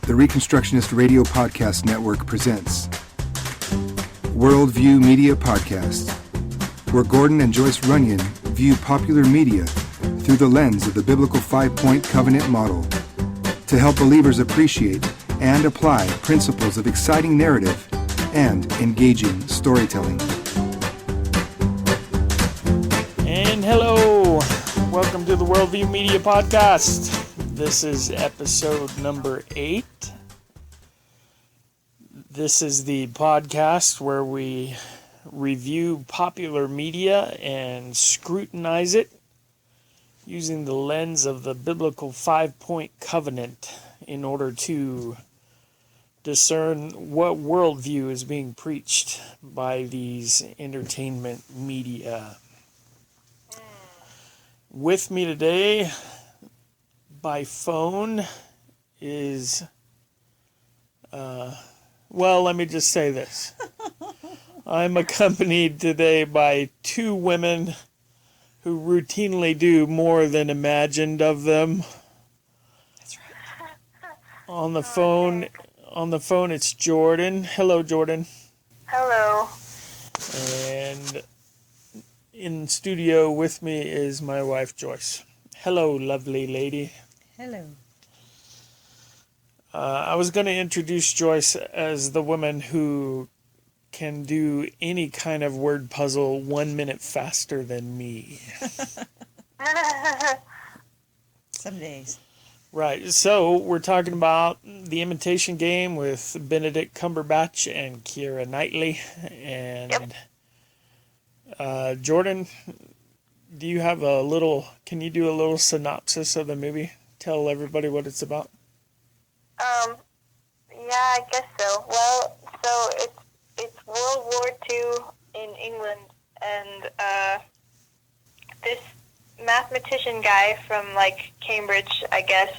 the Reconstructionist Radio Podcast Network presents Worldview Media Podcast, where Gordon and Joyce Runyon view popular media through the lens of the biblical five-point covenant model to help believers appreciate and apply principles of exciting narrative and engaging storytelling. And hello, welcome to the Worldview Media Podcast. This is episode number 8. This is the podcast where we review popular media and scrutinize it using the lens of the biblical five-point covenant in order to discern what worldview is being preached by these entertainment media. With me today by phone is, let me just say this. I'm accompanied today by two women who routinely do more than imagined of them. That's right. On the phone it's Jordan. Hello, Jordan. Hello. And in studio with me is my wife, Joyce. Hello, lovely lady. Hello. I was going to introduce Joyce as the woman who can do any kind of word puzzle 1 minute faster than me. Some days. Right, so we're talking about the Imitation Game with Benedict Cumberbatch and Keira Knightley. And Jordan, can you do a little synopsis of the movie? Tell everybody what it's about. Yeah, I guess so. Well, so it's World War II in England, and this mathematician guy from Cambridge, I guess,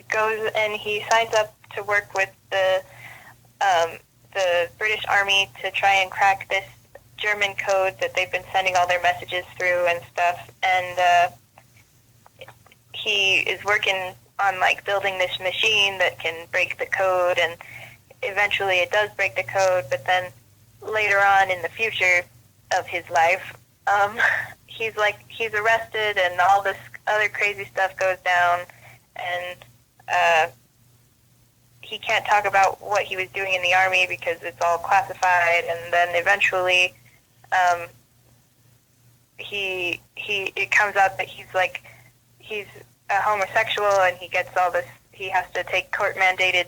goes and he signs up to work with the British Army to try and crack this German code that they've been sending all their messages through and stuff, and he is working on building this machine that can break the code, and eventually it does break the code, but then later on in the future of his life, he's arrested and all this other crazy stuff goes down, and he can't talk about what he was doing in the army because it's all classified, and then eventually it comes out that he's a homosexual, and he gets all this, he has to take court-mandated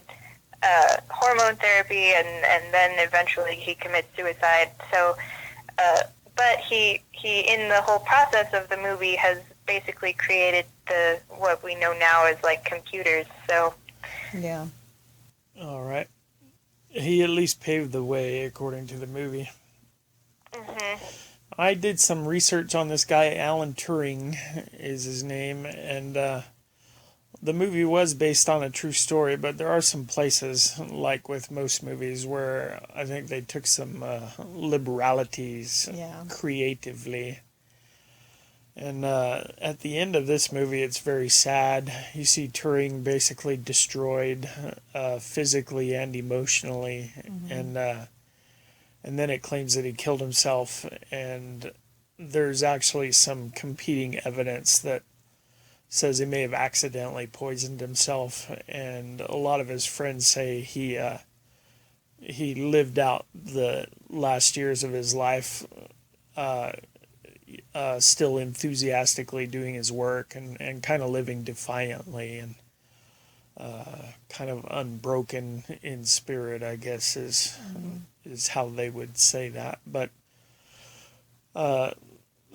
hormone therapy, and then eventually he commits suicide. So, but he in the whole process of the movie has basically created what we know now as computers. So, yeah. All right. He at least paved the way, according to the movie. Mm-hmm. I did some research on this guy, Alan Turing is his name, and the movie was based on a true story, but there are some places, like with most movies, where I think they took some liberalities creatively. And at the end of this movie, it's very sad. You see Turing basically destroyed physically and emotionally, and then it claims that he killed himself, and there's actually some competing evidence that says he may have accidentally poisoned himself, and a lot of his friends say he lived out the last years of his life still enthusiastically doing his work and kind of living defiantly and kind of unbroken in spirit, I guess is how they would say that. But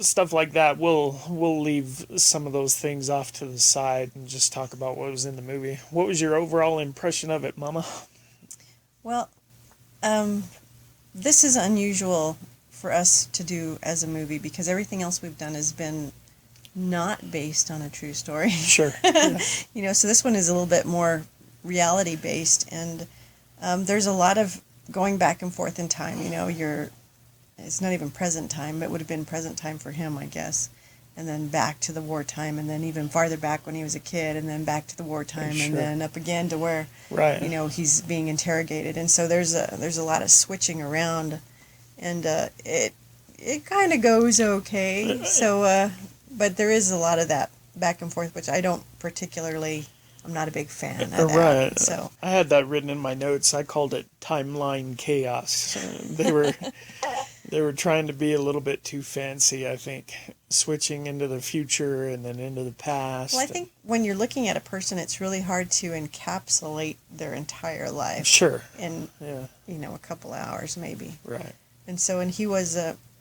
stuff like that, we'll leave some of those things off to the side and just talk about what was in the movie. What was your overall impression of it, Mama? Well, this is unusual for us to do as a movie because everything else we've done has been not based on a true story. Sure. Yeah. So this one is a little bit more reality-based, and there's a lot of going back and forth in time. It's not even present time. It would have been present time for him, I guess. and then back to the wartime, and then even farther back when he was a kid, and then back to the wartime, Sure. and then up again to where, Right. you know, he's being interrogated. And so there's a lot of switching around, and it kind of goes okay. So, but there is a lot of that back and forth, which I don't particularly. I'm not a big fan of that. Right. So I had that written in my notes. I called it timeline chaos. They were trying to be a little bit too fancy, I think, switching into the future and then into the past. well, I think when you're looking at a person, it's really hard to encapsulate their entire life Sure. in Yeah. you know, a couple hours maybe. Right. And so, and he was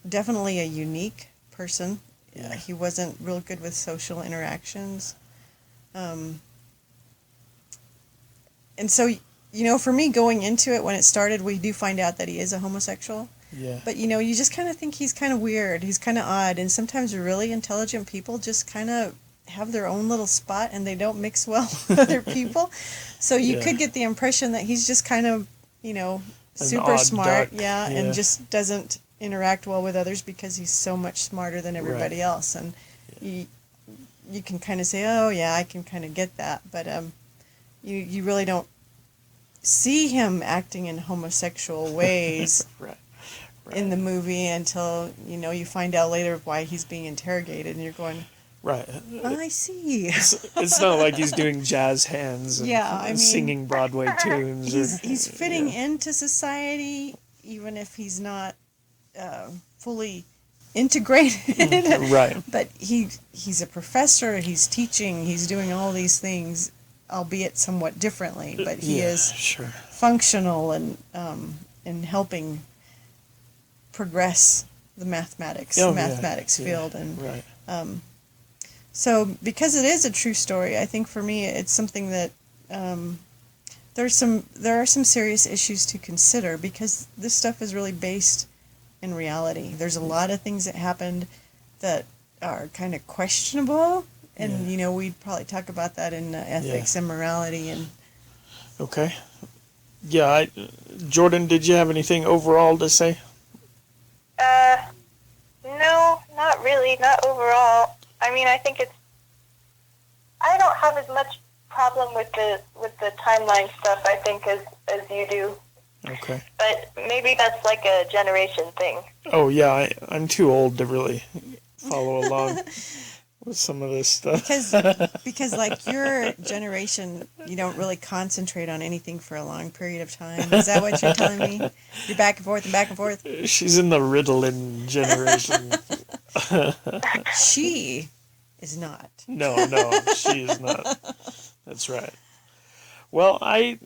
definitely a unique person. Yeah. He wasn't real good with social interactions. And so, you know, for me going into it, when it started, we do find out that he is a homosexual. Yeah. But, you know, you just kind of think he's kind of weird. He's kind of odd. And sometimes really intelligent people just kind of have their own little spot and they don't mix well with other people. So you Yeah. could get the impression that he's just kind of, you know, An super odd smart. duck. Yeah, Yeah. and just doesn't interact well with others because he's so much smarter than everybody Right. else. And you can kind of say, oh, yeah, I can kind of get that. But you really don't see him acting in homosexual ways Right. in the movie until, you know, you find out later why he's being interrogated, and you're going, Right. I see. It's not like he's doing jazz hands and Yeah, I mean, singing Broadway tunes. He's fitting yeah. into society, even if he's not fully integrated. Right. But he's a professor, he's teaching, he's doing all these things, albeit somewhat differently, but he Yeah, is sure. functional and in helping progress the mathematics Yeah. field. And Right. so because it is a true story, I think for me it's something that there are some serious issues to consider, because this stuff is really based in reality. There's a lot of things that happened that are kind of questionable, and Yeah. you know, we'd probably talk about that in ethics and morality. And Okay. Yeah, Jordan, did you have anything overall to say? No, not really, not overall. I mean, I think I don't have as much problem with the timeline stuff, I think, as you do. Okay. But maybe that's like a generation thing. Oh, yeah, I'm too old to really follow along with some of this stuff. because like your generation, you don't really concentrate on anything for a long period of time. Is that what you're telling me? You're back and forth and back and forth. She's in the Ritalin generation. She is not. No, she is not. That's right. Well, I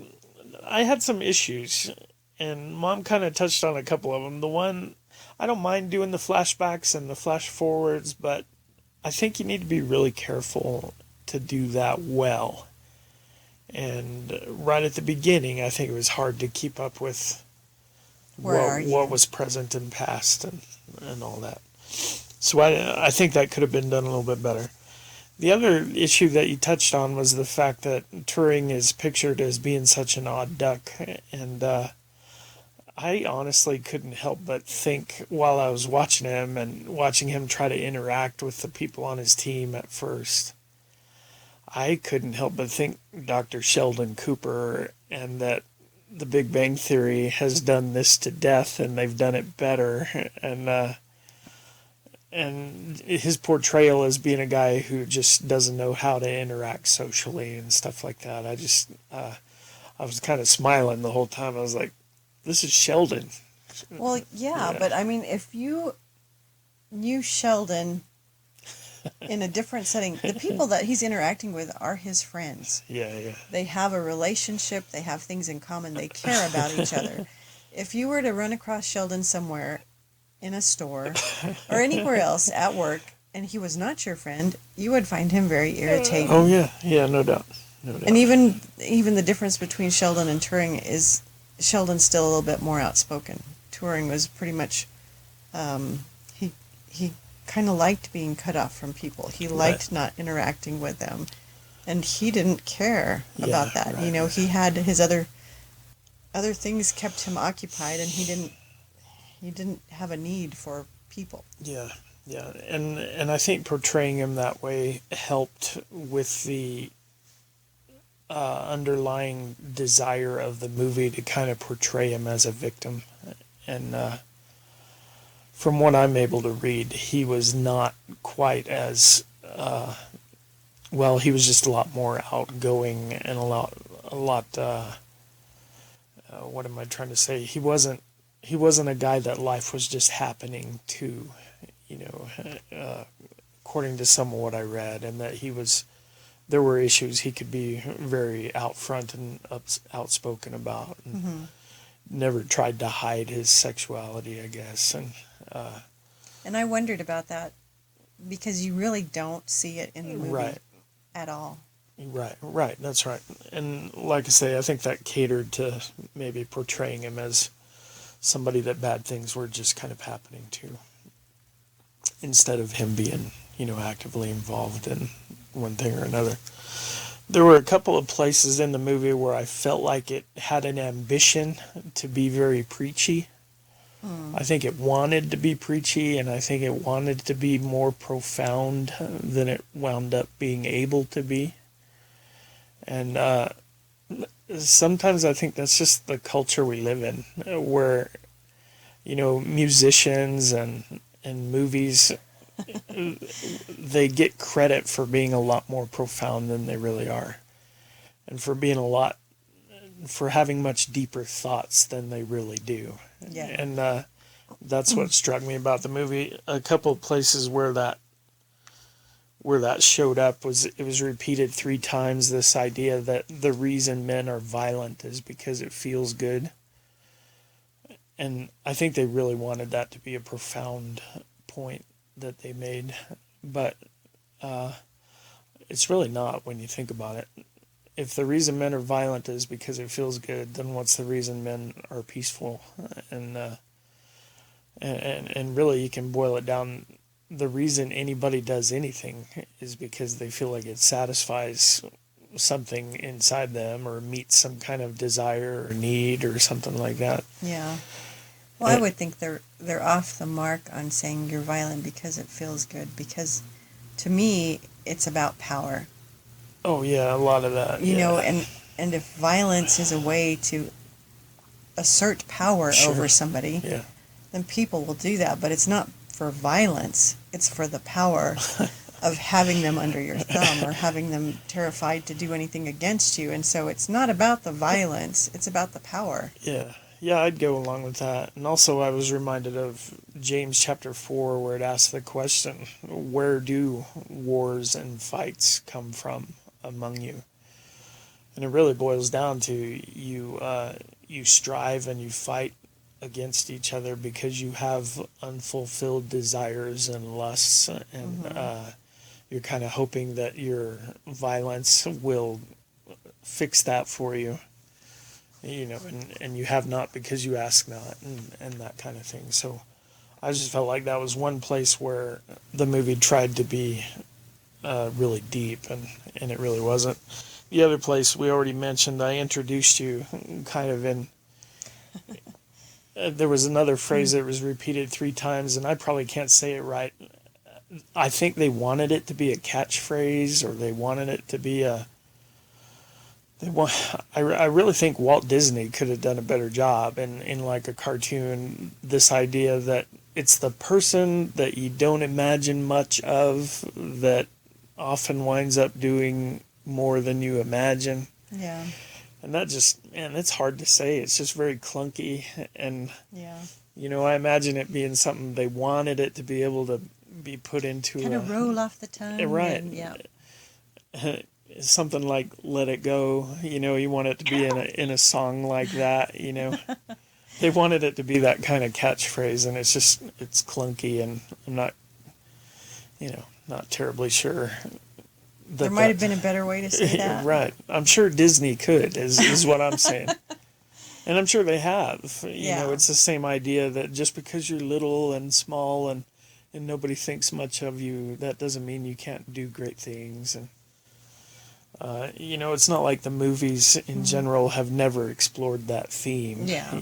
had some issues, and Mom kind of touched on a couple of them. The one, I don't mind doing the flashbacks and the flash forwards, but I think you need to be really careful to do that well. And right at the beginning, I think it was hard to keep up with what was present and past and all that. So I think that could have been done a little bit better. The other issue that you touched on was the fact that Turing is pictured as being such an odd duck. And I honestly couldn't help but think while I was watching him and watching him try to interact with the people on his team at first, I couldn't help but think Dr. Sheldon Cooper, and that the Big Bang Theory has done this to death and they've done it better. And his portrayal as being a guy who just doesn't know how to interact socially and stuff like that. I was kind of smiling the whole time. I was like, this is Sheldon. Well, yeah, but I mean, if you knew Sheldon in a different setting, the people that he's interacting with are his friends. Yeah. They have a relationship, they have things in common, they care about each other. If you were to run across Sheldon somewhere, in a store, or anywhere else at work, and he was not your friend, you would find him very irritating. Oh, yeah, no doubt. And even the difference between Sheldon and Turing is Sheldon's still a little bit more outspoken. Turing was pretty much, he kind of liked being cut off from people. He liked not interacting with them, and he didn't care about that. Right. You know, he had his other things kept him occupied, and he didn't have a need for people. Yeah. Yeah, and I think portraying him that way helped with the underlying desire of the movie to kind of portray him as a victim. And from what I'm able to read, he was not quite as well. He was just a lot more outgoing and a lot. What am I trying to say? He wasn't a guy that life was just happening to, according to some of what I read, and that there were issues he could be very out front and outspoken about, and never tried to hide his sexuality, I guess. And I wondered about that because you really don't see it in the movie Right. at all. Right, that's right. And like I say, I think that catered to maybe portraying him as somebody that bad things were just kind of happening to, instead of him being, actively involved in one thing or another. There were a couple of places in the movie where I felt like it had an ambition to be very preachy. I think it wanted to be preachy, and I think it wanted to be more profound than it wound up being able to be. And sometimes I think that's just the culture we live in, where, musicians and movies, they get credit for being a lot more profound than they really are, and for having much deeper thoughts than they really do. Yeah. And that's what struck me about the movie. A couple of places where that showed up it was repeated 3 times, this idea that the reason men are violent is because it feels good. And I think they really wanted that to be a profound point that they made, but it's really not when you think about it. If the reason men are violent is because it feels good, then what's the reason men are peaceful? And really, you can boil it down. The reason anybody does anything is because they feel like it satisfies something inside them, or meets some kind of desire or need or something like that. Yeah. Well, I would think they're off the mark on saying you're violent because it feels good, because to me it's about power. Oh yeah, a lot of that. You know, and if violence is a way to assert power over somebody, then people will do that. But it's not for violence; it's for the power of having them under your thumb, or having them terrified to do anything against you. And so it's not about the violence; it's about the power. Yeah, I'd go along with that. And also, I was reminded of James chapter 4, where it asks the question, where do wars and fights come from among you? And it really boils down to you strive and you fight against each other because you have unfulfilled desires and lusts, and you're kind of hoping that your violence will fix that for you. And you have not because you ask not, and that kind of thing. So I just felt like that was one place where the movie tried to be really deep, and it really wasn't. The other place we already mentioned, I introduced you kind of in... there was another phrase that was repeated 3 times, and I probably can't say it right. I think they wanted it to be a catchphrase, or they wanted it to be a... I really think Walt Disney could have done a better job in like a cartoon, this idea that it's the person that you don't imagine much of that often winds up doing more than you imagine. Yeah. And that just, man, it's hard to say. It's just very clunky. And, I imagine it being something they wanted it to be able to be put into kind of roll off the tongue. Right. And, something like "Let It Go," you want it to be in a song like that, They wanted it to be that kind of catchphrase, and it's clunky, and I'm not, not terribly sure. There might have been a better way to say that. Right. I'm sure Disney could, is what I'm saying. And I'm sure they have. You know, it's the same idea that just because you're little and small and nobody thinks much of you, that doesn't mean you can't do great things. And it's not like the movies in general have never explored that theme. Yeah.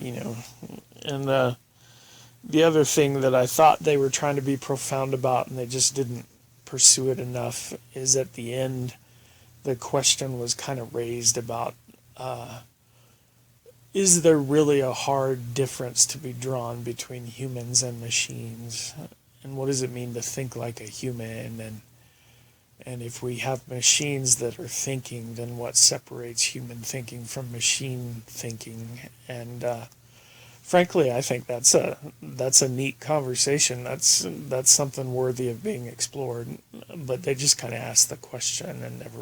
And The other thing that I thought they were trying to be profound about, and they just didn't pursue it enough, is at the end, the question was kind of raised about, is there really a hard difference to be drawn between humans and machines? And what does it mean to think like a human? And if we have machines that are thinking, then what separates human thinking from machine thinking? And frankly, I think that's a neat conversation. That's something worthy of being explored. But they just kind of asked the question and never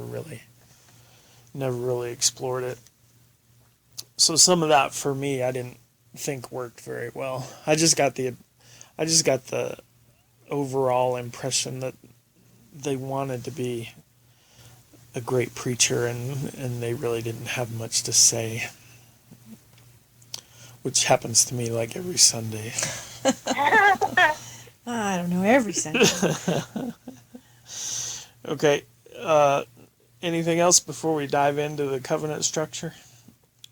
really explored it. So some of that for me, I didn't think worked very well. I just got the overall impression that they wanted to be a great preacher, and they really didn't have much to say, which happens to me like every Sunday. I don't know, every Sunday. Okay, anything else before we dive into the covenant structure?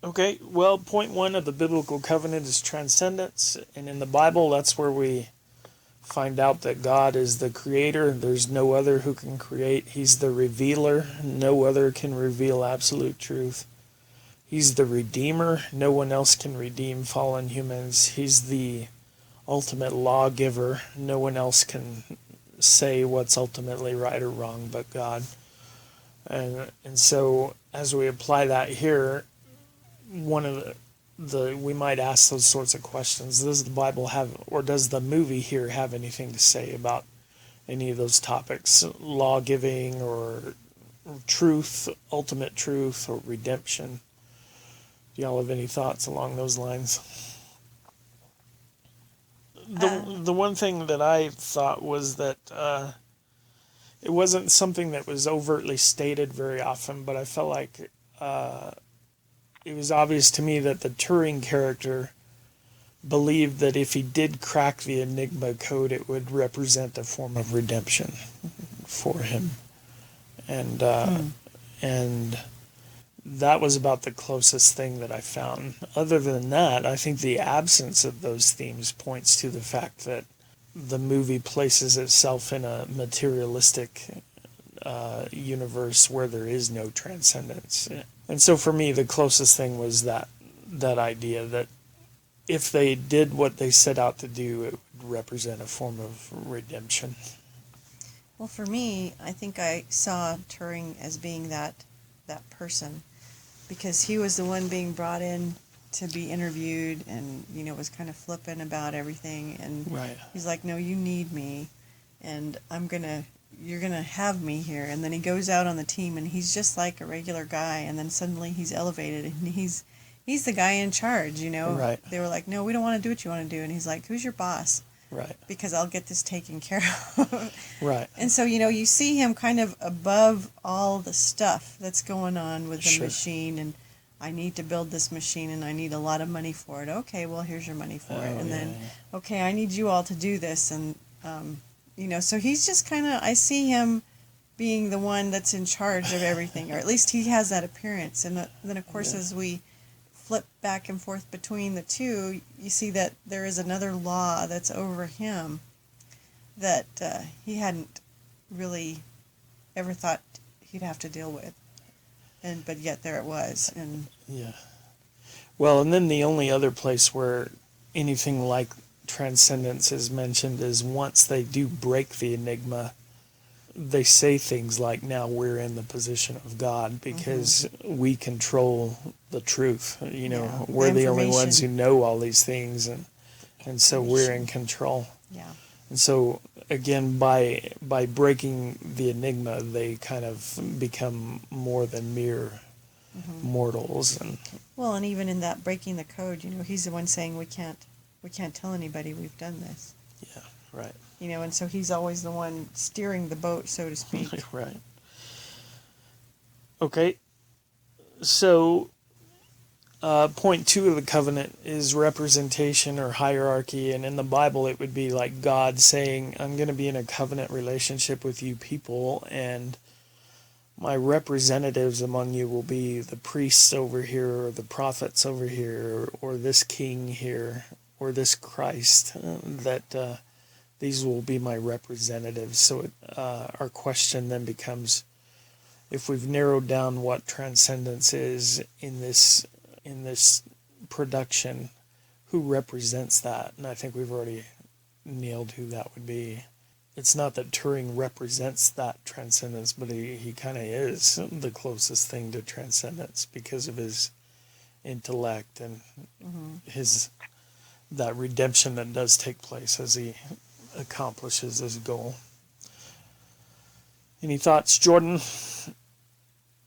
Okay, well, point one of the biblical covenant is transcendence, and in the Bible, that's where we find out that God is the creator. There's no other who can create. He's the revealer. No other can reveal absolute truth. He's the redeemer. No one else can redeem fallen humans. He's the ultimate lawgiver. No one else can say what's ultimately right or wrong but God. And so as we apply that here, one of we might ask those sorts of questions. Does the Bible have, or does the movie here have anything to say about any of those topics? Law giving, or truth, ultimate truth, or redemption? Do y'all have any thoughts along those lines? The one thing that I thought was that it wasn't something that was overtly stated very often, but I felt like it was obvious to me that the Turing character believed that if he did crack the Enigma code, it would represent a form of redemption for him. And that was about the closest thing that I found. Other than that, I think the absence of those themes points to the fact that the movie places itself in a materialistic universe where there is no transcendence. And so for me, the closest thing was that idea that if they did what they set out to do, it would represent a form of redemption. Well, for me, I think I saw Turing as being that person, because he was the one being brought in to be interviewed, and was kind of flippant about everything, and right. He's like, no, you need me, and you're gonna have me here. And then he goes out on the team, and he's just like a regular guy, and then suddenly he's elevated, and he's the guy in charge. Right. They were like, no, we don't want to do what you want to do, and he's like, who's your boss? Right. Because I'll get this taken care of. Right. And so, you see him kind of above all the stuff that's going on with the Sure. machine, and I need to build this machine, and I need a lot of money for it. Okay, well, here's your money for it. And then, okay, I need you all to do this. And, so he's just kind of, I see him being the one that's in charge of everything, or at least he has that appearance. And then, of course, as we flip back and forth between the two, you see that there is another law that's over him that he hadn't really ever thought he'd have to deal with, but yet there it was. And yeah. Well, and then the only other place where anything like transcendence is mentioned is once they do break the Enigma, they say things like, now we're in the position of God because we control the truth. We're the only ones who know all these things, and so we're in control. Yeah. And so again, by breaking the Enigma, they kind of become more than mere mortals. And even in that breaking the code, he's the one saying we can't tell anybody we've done this. Yeah, right. And so he's always the one steering the boat, so to speak. Right. Okay. So, point 2 of the covenant is representation or hierarchy, and in the Bible it would be like God saying, I'm going to be in a covenant relationship with you people, and my representatives among you will be the priests over here, or the prophets over here, or this king here. or this Christ, that these will be my representatives. So our question then becomes, if we've narrowed down what transcendence is in this production, who represents that? And I think we've already nailed who that would be. It's not that Turing represents that transcendence, but he kind of is the closest thing to transcendence because of his intellect and that redemption that does take place as he accomplishes his goal. Any thoughts, Jordan?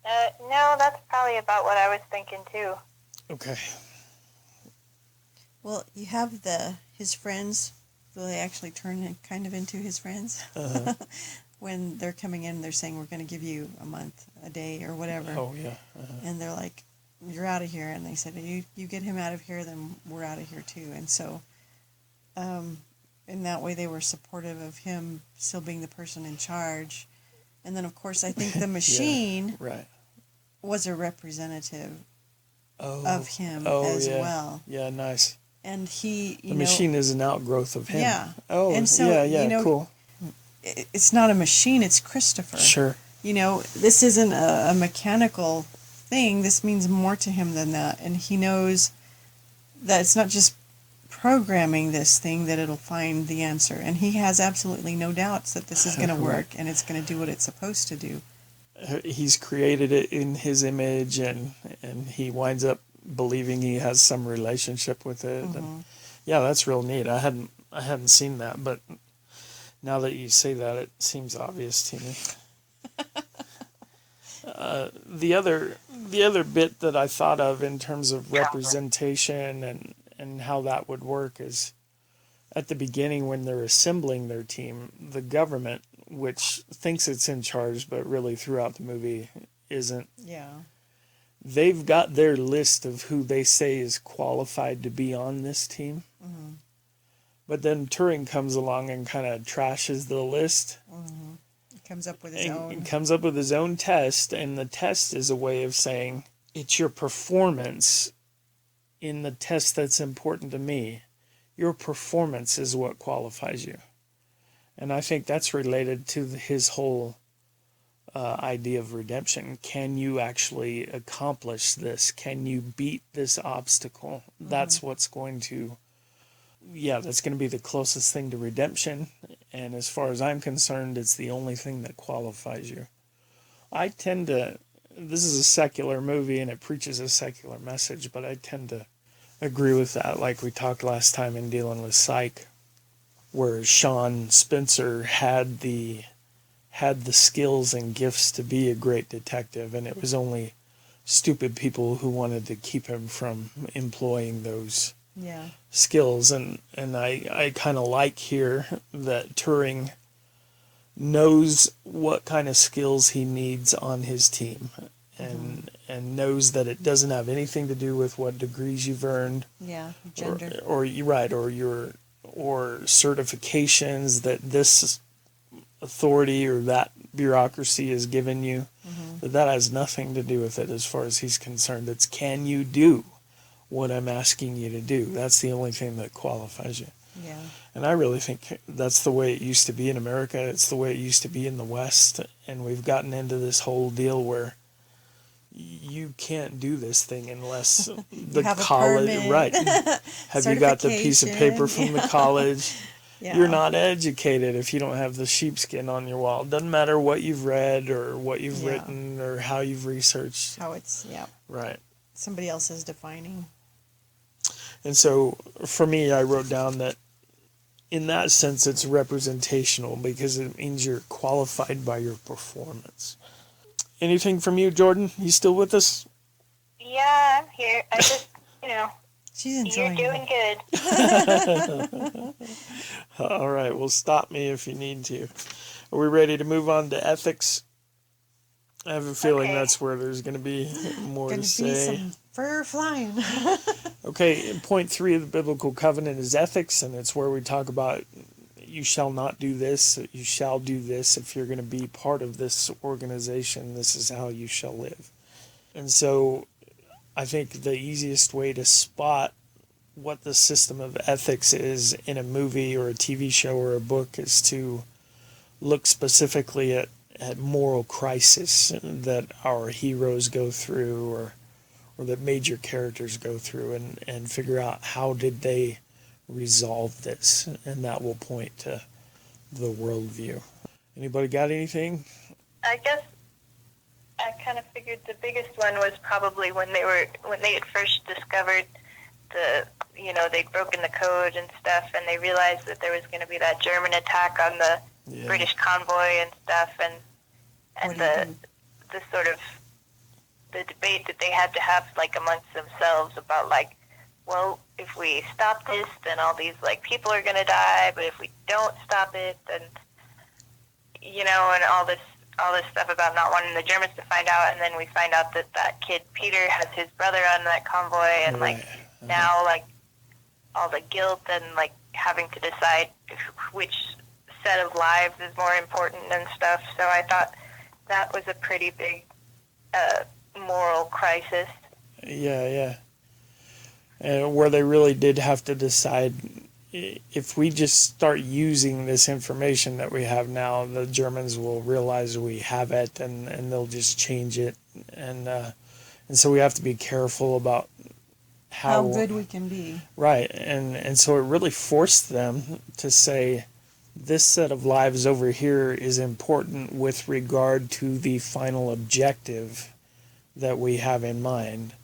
No, that's probably about what I was thinking too. Okay. Well, you have his friends. So they actually turn kind of into his friends. When they're coming in, they're saying, we're going to give you a month, a day, or whatever. Oh, yeah. And they're like, you're out of here. And they said, you get him out of here, then we're out of here too. And so in that way, they were supportive of him still being the person in charge. And then, of course, I think the machine was a representative of him as well. Yeah, nice. And the machine is an outgrowth of him. Yeah. Oh, and so, cool. It's not a machine, it's Christopher. Sure. This isn't a mechanical thing. This means more to him than that. And he knows that it's not just programming this thing that it'll find the answer. And he has absolutely no doubts that this is going to work and it's going to do what it's supposed to do. He's created it in his image, and he winds up believing he has some relationship with it. And yeah, that's real neat. I hadn't seen that, but now that you say that, it seems obvious to me. The other bit that I thought of in terms of representation and how that would work is at the beginning when they're assembling their team, the government, which thinks it's in charge, but really throughout the movie isn't. Yeah. They've got their list of who they say is qualified to be on this team. Mm-hmm. But then Turing comes along and kind of trashes the list. Mm-hmm. Comes up with his own. Comes up with his own test, and the test is a way of saying, it's your performance in the test that's important to me. Your performance is what qualifies you. And I think that's related to his whole idea of redemption. Can you actually accomplish this? Can you beat this obstacle? That's what's going to, that's going to be the closest thing to redemption. And as far as I'm concerned, it's the only thing that qualifies you. This is a secular movie and it preaches a secular message, but I tend to agree with that, like we talked last time in dealing with Psych, where Sean Spencer had the skills and gifts to be a great detective, and it was only stupid people who wanted to keep him from employing those skills. And I kind of like here that Turing knows what kind of skills he needs on his team, and knows that it doesn't have anything to do with what degrees you've earned, gender, or certifications that this authority or that bureaucracy has given you. That has nothing to do with it as far as he's concerned. It's, can you do what I'm asking you to do? That's the only thing that qualifies you. Yeah. And I really think that's the way it used to be in America. It's the way it used to be in the West. And we've gotten into this whole deal where you can't do this thing unless the college, have you got the piece of paper from the college? You're not educated if you don't have the sheepskin on your wall. It doesn't matter what you've read or what you've written or how you've researched. How it's, right. Somebody else is defining. And so for me, I wrote down that in that sense, it's representational because it means you're qualified by your performance. Anything from you, Jordan? You still with us? Yeah, I'm here. I just, She's enjoying you're doing good. All right, well, stop me if you need to. Are we ready to move on to ethics? I have a feeling that's where there's going to be more to say. Be some fur flying. Okay, point 3 of the biblical covenant is ethics, and it's where we talk about you shall not do this, you shall do this. If you're going to be part of this organization, this is how you shall live. And so I think the easiest way to spot what the system of ethics is in a movie or a TV show or a book is to look specifically at moral crisis that our heroes go through or that major characters go through and figure out how did they resolve this, and that will point to the worldview. Anybody got anything? I guess I kind of figured the biggest one was probably when they had first discovered they'd broken the code and stuff, and they realized that there was going to be that German attack on the British convoy and stuff, and the sort of the debate that they had to have like amongst themselves about like, well, if we stop this, then all these like people are going to die, but if we don't stop it, then and all this stuff about not wanting the Germans to find out, and then we find out that kid Peter has his brother on that convoy, and like now like all the guilt and like having to decide which set of lives is more important and stuff. So I thought that was a pretty big moral crisis. Yeah. And where they really did have to decide, if we just start using this information that we have now, the Germans will realize we have it, and they'll just change it, and so we have to be careful about how good we can be. Right, and so it really forced them to say, this set of lives over here is important with regard to the final objective that we have in mind,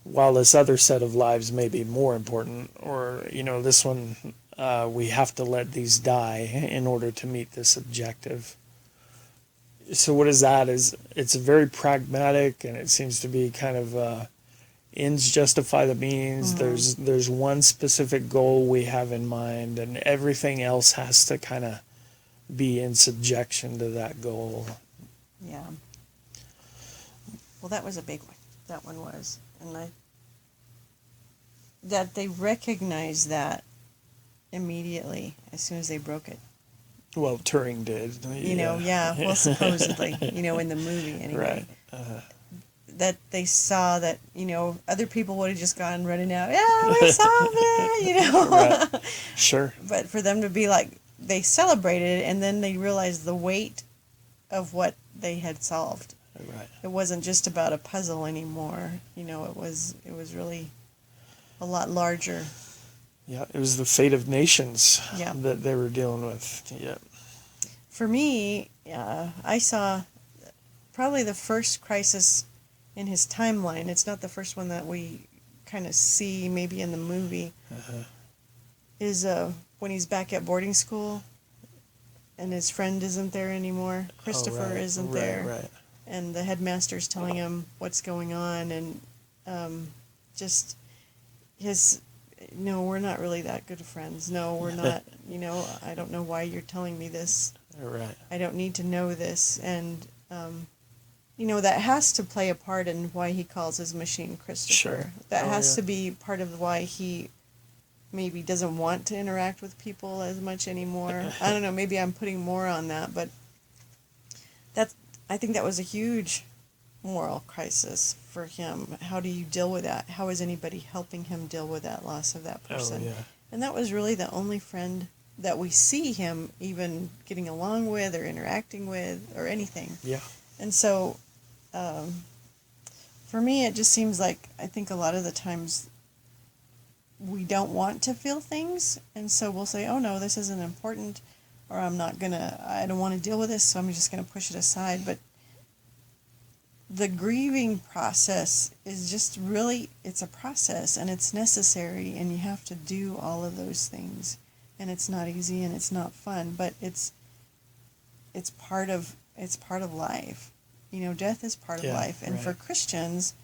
while this other set of lives may be more important, or this one we have to let these die in order to meet this objective. So what is that? It's very pragmatic, and it seems to be kind of ends justify the means. Mm-hmm. There's one specific goal we have in mind, and everything else has to kind of be in subjection to that goal. Yeah. Well, that was a big one. That one was. And that they recognized that immediately as soon as they broke it. Well, Turing did. Well, supposedly, in the movie anyway. Right. That they saw that, other people would have just gone running out, yeah, we solved it, Right. Sure. But for them to be like, they celebrated, and then they realized the weight of what they had solved. Right. It wasn't just about a puzzle anymore. It was really a lot larger. Yeah, it was the fate of nations Yeah. that they were dealing with. Yeah. For me, I saw probably the first crisis in his timeline. It's not the first one that we kind of see maybe in the movie. Is when he's back at boarding school and his friend isn't there anymore. Christopher isn't there. Right. And the headmaster's telling him what's going on, and just his, no, we're not really that good of friends. No, we're not. I don't know why you're telling me this. Right. I don't need to know this. And, that has to play a part in why he calls his machine Christopher. Sure. That has to be part of why he maybe doesn't want to interact with people as much anymore. I don't know, maybe I'm putting more on that, but I think that was a huge moral crisis for him. How do you deal with that? How is anybody helping him deal with that loss of that person? Oh, yeah. And that was really the only friend that we see him even getting along with or interacting with or anything. Yeah. And so, for me, it just seems like I think a lot of the times we don't want to feel things, and so we'll say, oh no, this isn't important, or I don't want to deal with this, so I'm just going to push it aside. But the grieving process is just really, it's a process, and it's necessary, and you have to do all of those things. And it's not easy, and it's not fun, but it's part of life. Death is part of life. And for Christians,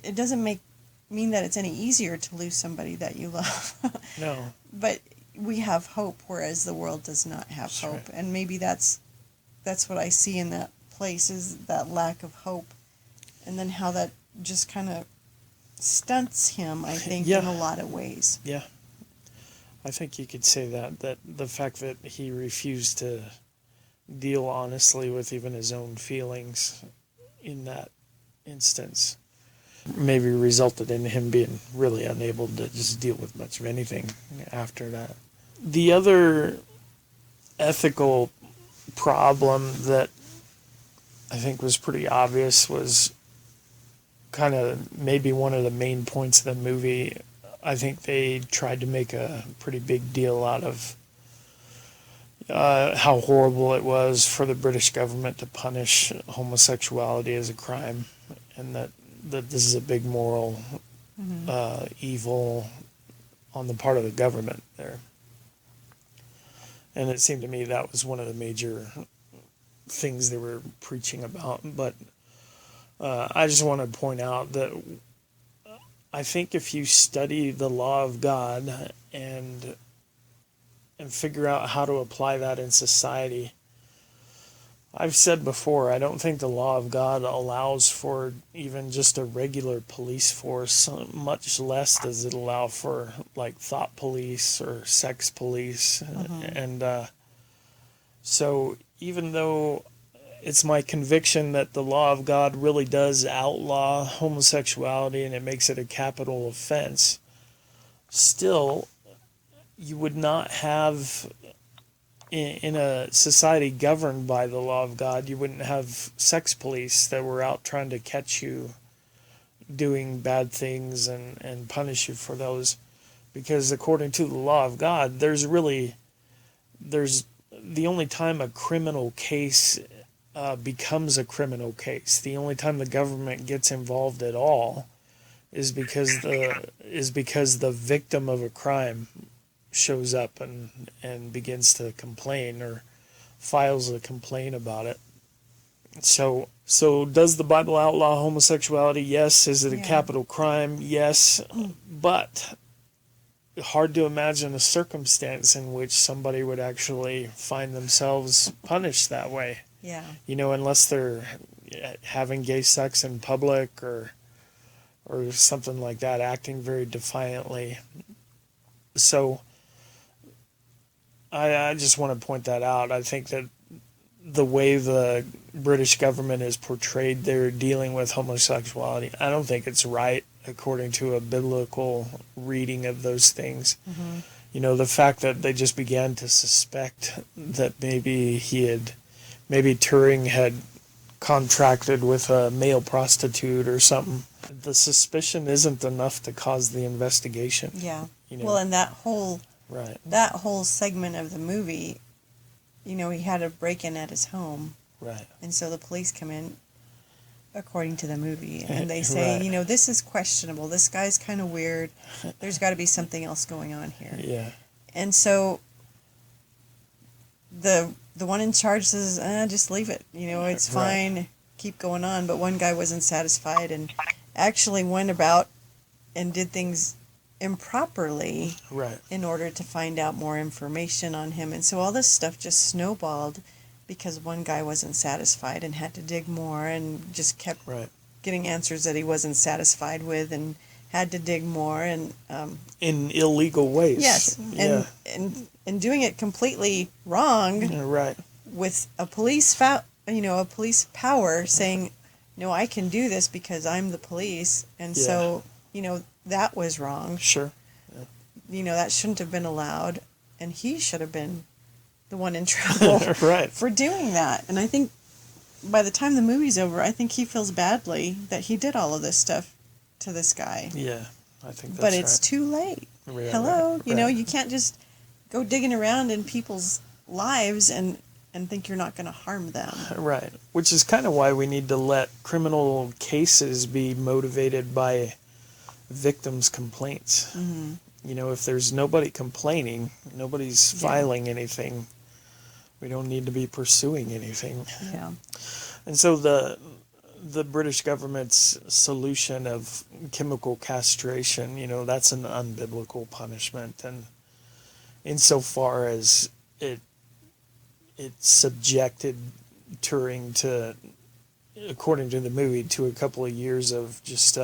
it doesn't mean that it's any easier to lose somebody that you love. No. But we have hope, whereas the world does not have hope. Right. And maybe that's what I see in that place, is that lack of hope. And then how that just kind of stunts him, I think, in a lot of ways. Yeah. I think you could say that the fact that he refused to deal honestly with even his own feelings in that instance maybe resulted in him being really unable to just deal with much of anything after that. The other ethical problem that I think was pretty obvious was kind of maybe one of the main points of the movie. I think they tried to make a pretty big deal out of how horrible it was for the British government to punish homosexuality as a crime, and that this is a big moral evil on the part of the government there. And it seemed to me that was one of the major things they were preaching about. But I just want to point out that I think if you study the law of God and figure out how to apply that in society, I've said before, I don't think the law of God allows for even just a regular police force, much less does it allow for like thought police or sex police. And so even though it's my conviction that the law of God really does outlaw homosexuality and it makes it a capital offense, still you would not have, in a society governed by the law of God, you wouldn't have sex police that were out trying to catch you doing bad things and punish you for those. Because according to the law of God, there's the only time a criminal case becomes a criminal case, the only time the government gets involved at all is because the victim of a crime shows up and begins to complain or files a complaint about it. So does the Bible outlaw homosexuality? Yes. Is it a capital crime? Yes. But hard to imagine a circumstance in which somebody would actually find themselves punished that way. Yeah. Unless they're having gay sex in public or something like that, acting very defiantly. So I just want to point that out. I think that the way the British government is portrayed, they're dealing with homosexuality, I don't think it's right according to a biblical reading of those things. The fact that they just began to suspect that maybe Turing had contracted with a male prostitute or something, the suspicion isn't enough to cause the investigation. Yeah. Well, and that whole segment of the movie, he had a break-in at his home. Right. And so the police come in, according to the movie, and they say, this is questionable. This guy's kind of weird. There's got to be something else going on here. Yeah. And so the one in charge says, just leave it. It's fine. Right. Keep going on. But one guy wasn't satisfied and actually went about and did things improperly in order to find out more information on him. And so all this stuff just snowballed because one guy wasn't satisfied and had to dig more and just kept getting answers that he wasn't satisfied with and had to dig more and in illegal ways. Yes. And doing it completely wrong. With a police a police power saying, "No, I can do this because I'm the police." And so, that was wrong. Sure. Yeah. That shouldn't have been allowed, and he should have been the one in trouble for doing that. And I think by the time the movie's over, I think he feels badly that he did all of this stuff to this guy. Yeah, I think that's But it's too late. Hello? You can't just go digging around in people's lives and think you're not going to harm them. Right. Which is kind of why we need to let criminal cases be motivated by victims' complaints. If there's nobody complaining, nobody's filing anything, we don't need to be pursuing anything. Yeah. And so the British government's solution of chemical castration, that's an unbiblical punishment. And insofar as it subjected Turing to, according to the movie, to a couple of years of just,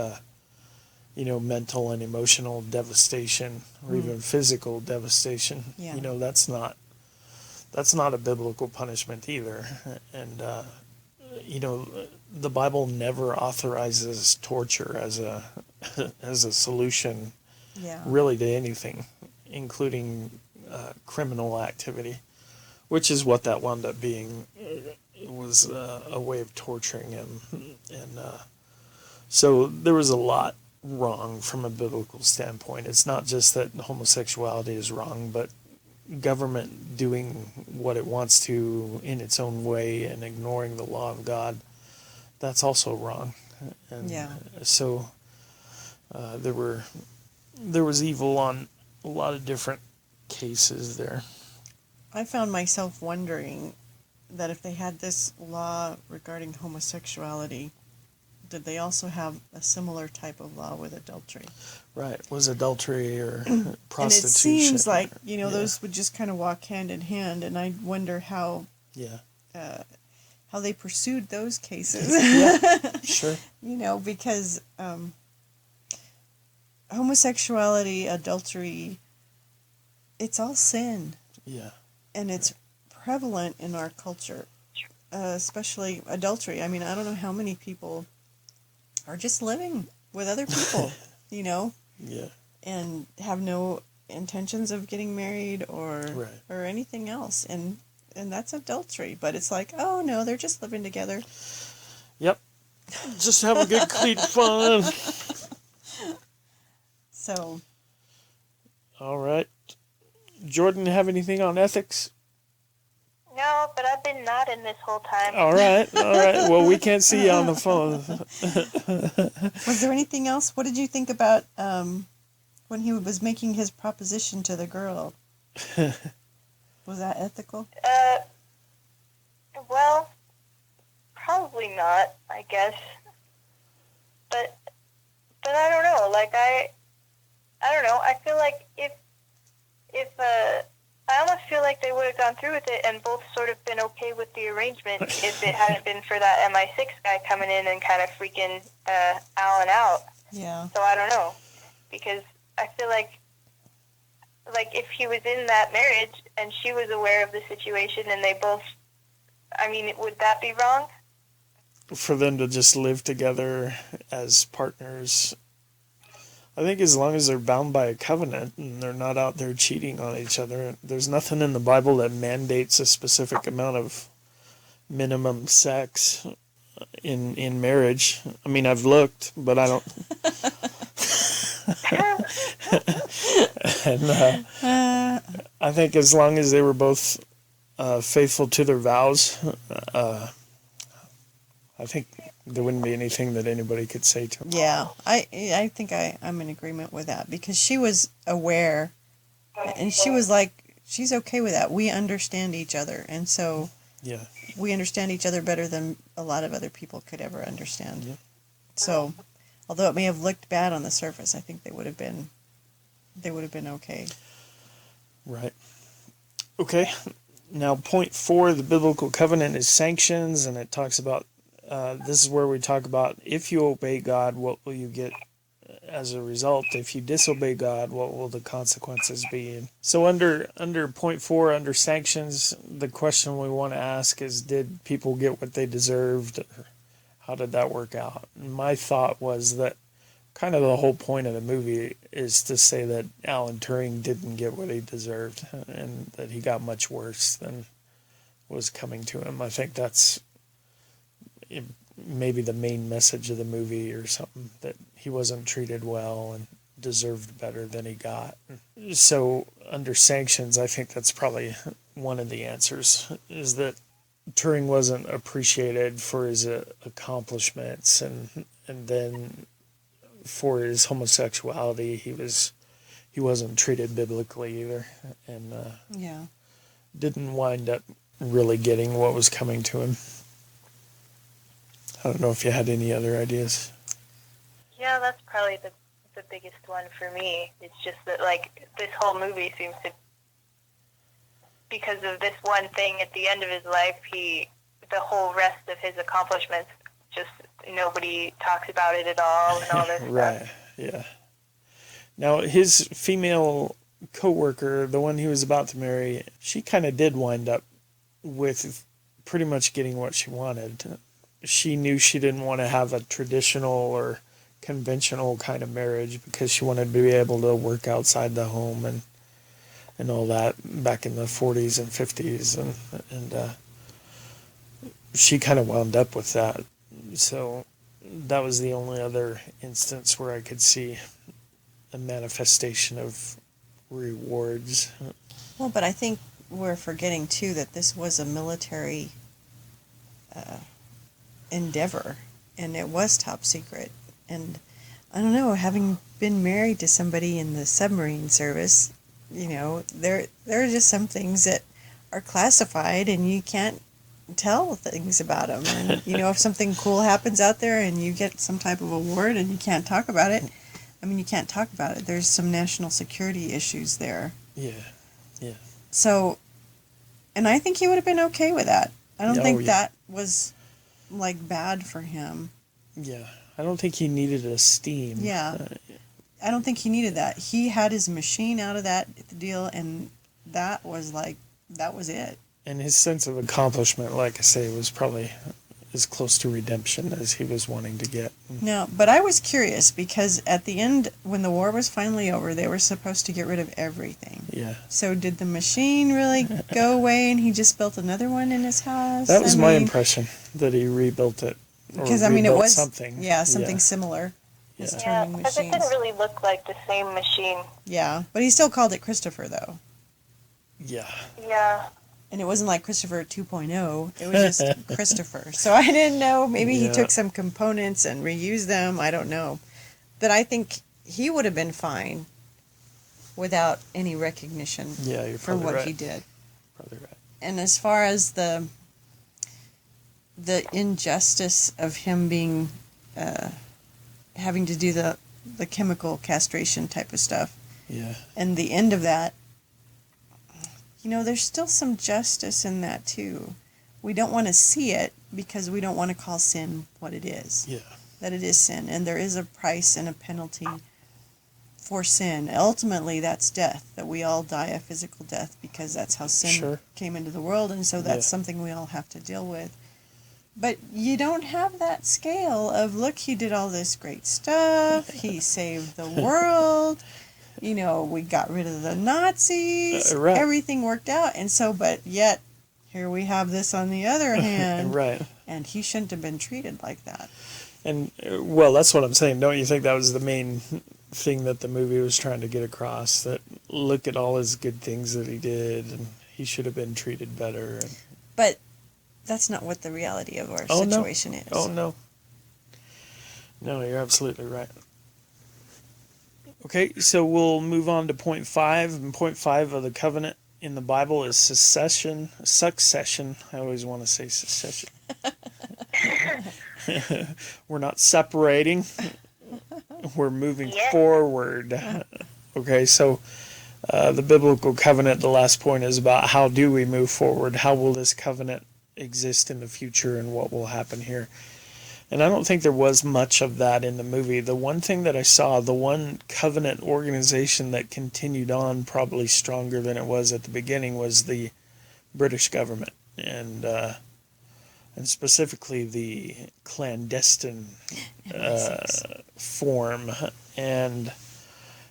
mental and emotional devastation or even physical devastation. Yeah. That's not a biblical punishment either. And, the Bible never authorizes torture as a as a solution, Yeah. really, to anything, including criminal activity, which is what that wound up being. It was a way of torturing him, and so there was a lot wrong from a biblical standpoint. It's not just that homosexuality is wrong, but government doing what it wants to in its own way and ignoring the law of God, that's also wrong. And Yeah. so there was evil on a lot of different cases there. I found myself wondering that if they had this law regarding homosexuality, did they also have a similar type of law with adultery? Right. Was adultery or prostitution. And it seems like, yeah. those would just kind of walk hand in hand, and I wonder how Yeah. how they pursued those cases. Yeah, sure. Because homosexuality, adultery, it's all sin. Yeah. And it's prevalent in our culture, especially adultery. I mean, I don't know how many people are just living with other people, Yeah. and have no intentions of getting married or Right. or anything else. And that's adultery. But it's like, oh, no, they're just living together. Yep. Just have a good, clean fun. So, All right. Jordan, have anything on ethics? No, but I've been nodding this whole time. All right. Well, we can't see you on the phone. was there anything else? What did you think about when he was making his proposition to the girl? Was that ethical? Well, probably not, I guess. But I don't know. Like, I don't know. I feel like if I almost feel like they would have gone through with it and both sort of been okay with the arrangement if it hadn't been for that MI6 guy coming in and kind of freaking Alan out. Yeah. So I don't know, because I feel like if he was in that marriage and she was aware of the situation and they both, I mean, would that be wrong? For them to just live together as partners, I think as long as they're bound by a covenant and they're not out there cheating on each other, there's nothing in the Bible that mandates a specific amount of minimum sex in marriage. I mean, I've looked, but I don't. And I think as long as they were both faithful to their vows, I think there wouldn't be anything that anybody could say to him. Yeah, I think I'm in agreement with that, because she was aware, and she was like, she's okay with that. We understand each other, and so Yeah. we understand each other better than a lot of other people could ever understand. Yeah. So, although it may have looked bad on the surface, I think they would have been okay. Right. Okay. Now, point 4, the biblical covenant is sanctions, and it talks about, this is where we talk about, if you obey God, what will you get as a result? If you disobey God, what will the consequences be? And so under point 4, under sanctions, the question we want to ask is, did people get what they deserved? Or how did that work out? And my thought was that kind of the whole point of the movie is to say that Alan Turing didn't get what he deserved, and that he got much worse than was coming to him. I think that's maybe the main message of the movie or something, that he wasn't treated well and deserved better than he got. So under sanctions, I think that's probably one of the answers, is that Turing wasn't appreciated for his accomplishments, and then for his homosexuality, he wasn't treated biblically either, and didn't wind up really getting what was coming to him. I don't know if you had any other ideas. Yeah, that's probably the biggest one for me. It's just that, like, this whole movie seems to, because of this one thing at the end of his life, the whole rest of his accomplishments, just nobody talks about it at all and all this Right, stuff. Yeah. Now, his female co-worker, the one he was about to marry, she kind of did wind up with pretty much getting what she wanted. she knew she didn't want to have a traditional or conventional kind of marriage because she wanted to be able to work outside the home and all that back in the 40s and 50s, and she kind of wound up with that. So that was the only other instance where I could see a manifestation of rewards. Well, but I think we're forgetting too that this was a military endeavor, and it was top secret. And I don't know, having been married to somebody in the submarine service, you know, there are just some things that are classified, and you can't tell things about them. And you know, if something cool happens out there and you get some type of award and you can't talk about it, I mean, you can't talk about it. There's some national security issues there. Yeah. So, and I think he would have been okay with that. I don't think that was like bad for him. Yeah. I don't think he needed a steam. Yeah. I don't think he needed that. He had his machine out of that deal, and that was it. And his sense of accomplishment, like I say, was probably as close to redemption as he was wanting to get. No, but I was curious because at the end, when the war was finally over, they were supposed to get rid of everything. Yeah. So did the machine really go away and he just built another one in his house? That was my impression, that he rebuilt it. Because, I mean, it was something. Yeah, something similar. Yeah. Yeah, because it didn't really look like the same machine. Yeah, but he still called it Christopher, though. Yeah. Yeah. And it wasn't like Christopher 2.0. It was just Christopher. So I didn't know. Maybe he took some components and reused them. I don't know. But I think he would have been fine without any recognition for what he did. Probably right. And as far as the injustice of him being having to do the chemical castration type of stuff, and the end of that, you know, there's still some justice in that too. We don't want to see it because we don't want to call sin what it is. Yeah. That it is sin, and there is a price and a penalty for sin. Ultimately, that's death, that we all die a physical death because that's how sin came into the world, and so that's something we all have to deal with. But you don't have that scale of, look, he did all this great stuff, he saved the world, you know, we got rid of the Nazis, everything worked out, and so, but yet, here we have this on the other hand, and he shouldn't have been treated like that. And, well, that's what I'm saying. Don't you think that was the main thing that the movie was trying to get across? That look at all his good things that he did, and he should have been treated better. But that's not what the reality of our situation is. Oh, no. No, you're absolutely right. Okay, so we'll move on to point 5. And point 5 of the covenant in the Bible is succession. I always want to say succession. We're not separating. We're moving forward. Okay, so the biblical covenant, the last point, is about how do we move forward? How will this covenant exist in the future, and what will happen here? And I don't think there was much of that in the movie. The one thing that I saw, the one covenant organization that continued on probably stronger than it was at the beginning, was the British government, and specifically the clandestine form. And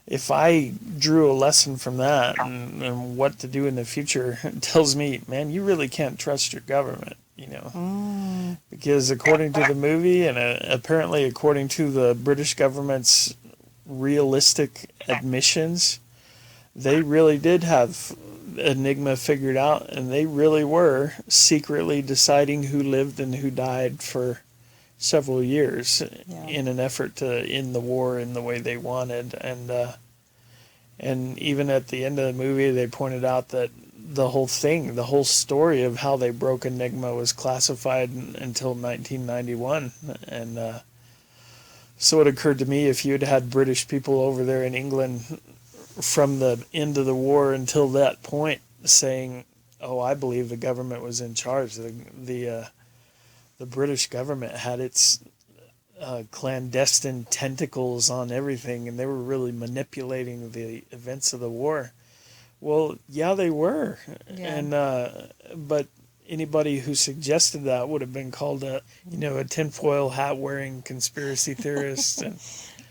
if I drew a lesson from that and what to do in the future, it tells me, man, you really can't trust your government, you know. Because according to the movie, and apparently according to the British government's realistic admissions, they really did have Enigma figured out, and they really were secretly deciding who lived and who died for several years in an effort to end the war in the way they wanted. And even at the end of the movie, they pointed out that the whole story of how they broke Enigma was classified until 1991. And so it occurred to me, if you'd had British people over there in England from the end of the war until that point saying, oh, I believe the government was in charge, the British government had its clandestine tentacles on everything, and they were really manipulating the events of the war. Well, yeah, they were. And but anybody who suggested that would have been called a tinfoil hat wearing conspiracy theorist, and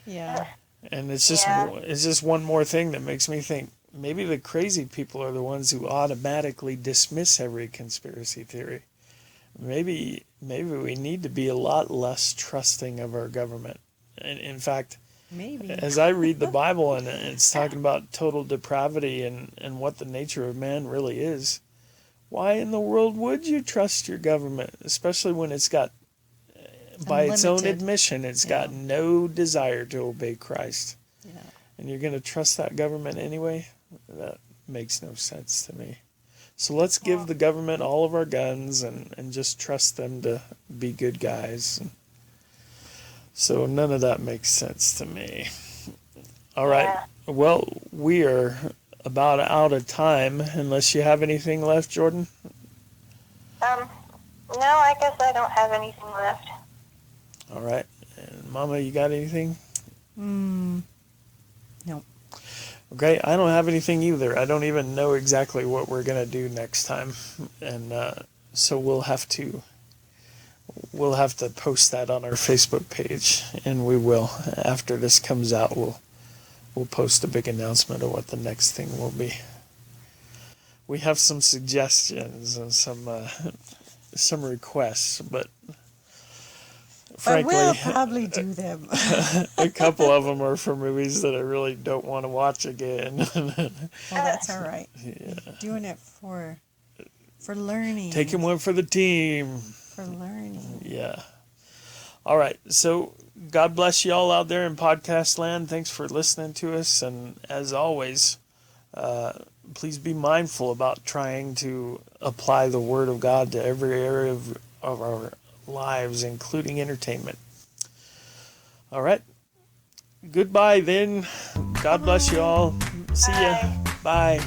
Yeah. and it's just one more thing that makes me think maybe the crazy people are the ones who automatically dismiss every conspiracy theory. Maybe we need to be a lot less trusting of our government. And in fact, Maybe. as I read the Bible and it's talking about total depravity and what the nature of man really is, why in the world would you trust your government, especially when it's got, by its own Unlimited. admission, it's got no desire to obey Christ? Yeah. And you're going to trust that government anyway? That makes no sense to me. So let's give the government all of our guns and just trust them to be good guys. So none of that makes sense to me. All right. Yeah. Well, we are about out of time, unless you have anything left, Jordan. No, I guess I don't have anything left. All right. And Mama, you got anything? No. Okay, I don't have anything either. I don't even know exactly what we're going to do next time. And so we'll have to post that on our Facebook page, and we will, after this comes out, we'll post a big announcement of what the next thing will be. We have some suggestions and some requests, but frankly, I will probably do them. a couple of them are for movies that I really don't want to watch again. Well, that's all right. Yeah. Doing it for learning. Taking one for the team. For learning. Yeah. All right. So God bless you all out there in podcast land. Thanks for listening to us. And as always, please be mindful about trying to apply the Word of God to every area of our lives, including entertainment. All right. Goodbye then. God bless you all. See ya. Bye.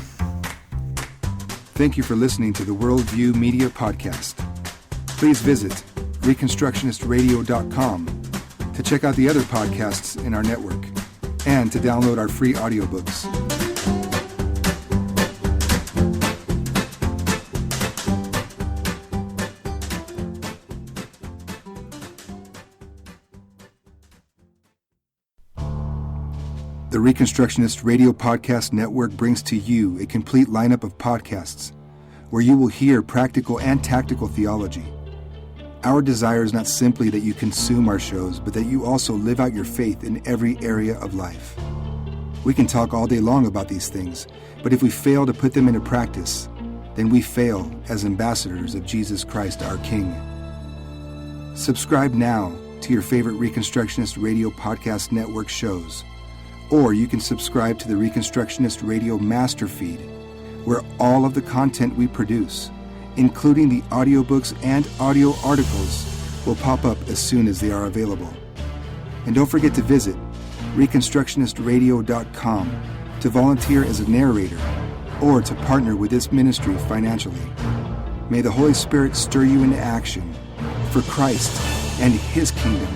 Thank you for listening to the Worldview Media Podcast. Please visit reconstructionistradio.com to check out the other podcasts in our network and to download our free audiobooks. The Reconstructionist Radio Podcast Network brings to you a complete lineup of podcasts where you will hear practical and tactical theology. Our desire is not simply that you consume our shows, but that you also live out your faith in every area of life. We can talk all day long about these things, but if we fail to put them into practice, then we fail as ambassadors of Jesus Christ, our King. Subscribe now to your favorite Reconstructionist Radio Podcast Network shows, or you can subscribe to the Reconstructionist Radio Master Feed, where all of the content we produce, including the audiobooks and audio articles, will pop up as soon as they are available. And don't forget to visit reconstructionistradio.com to volunteer as a narrator or to partner with this ministry financially. May the Holy Spirit stir you into action for Christ and His kingdom.